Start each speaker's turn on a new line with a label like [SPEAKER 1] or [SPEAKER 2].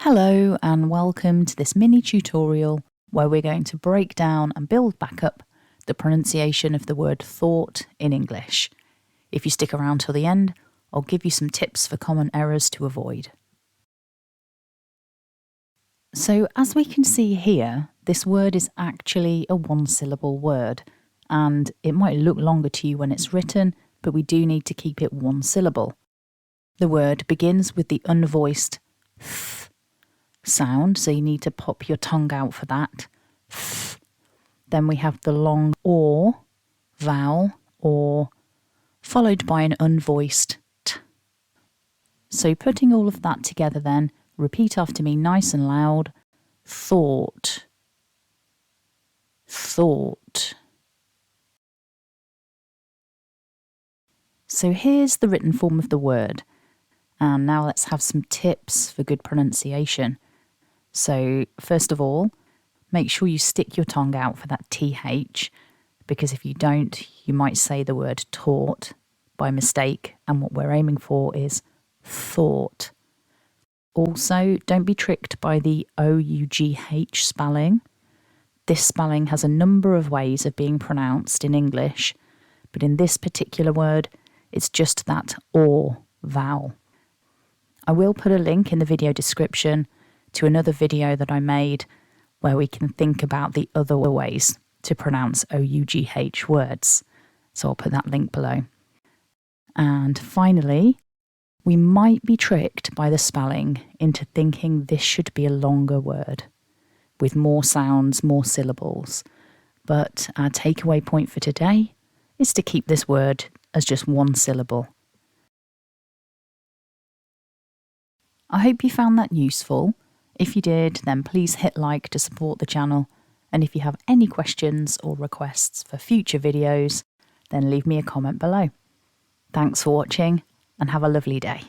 [SPEAKER 1] Hello and welcome to this mini tutorial where we're going to break down and build back up the pronunciation of the word thought in English. If you stick around till the end, I'll give you some tips for common errors to avoid. So as we can see here, this word is actually a one-syllable word, and it might look longer to you when it's written, but we do need to keep it one syllable. The word begins with the unvoiced th sound, so you need to pop your tongue out for that. Th. Then we have the long or vowel, or, followed by an unvoiced t. So putting all of that together then, repeat after me nice and loud. Thought. Thought. So here's the written form of the word. And now let's have some tips for good pronunciation. So first of all, make sure you stick your tongue out for that TH, because if you don't, you might say the word taught by mistake, and what we're aiming for is thought. Also, don't be tricked by the OUGH spelling. This spelling has a number of ways of being pronounced in English, but in this particular word, it's just that or vowel. I will put a link in the video description to another video that I made where we can think about the other ways to pronounce OUGH words. So I'll put that link below. And finally, we might be tricked by the spelling into thinking this should be a longer word with more sounds, more syllables. But our takeaway point for today is to keep this word as just one syllable. I hope you found that useful. If you did, then please hit like to support the channel. And if you have any questions or requests for future videos, then leave me a comment below. Thanks for watching and have a lovely day.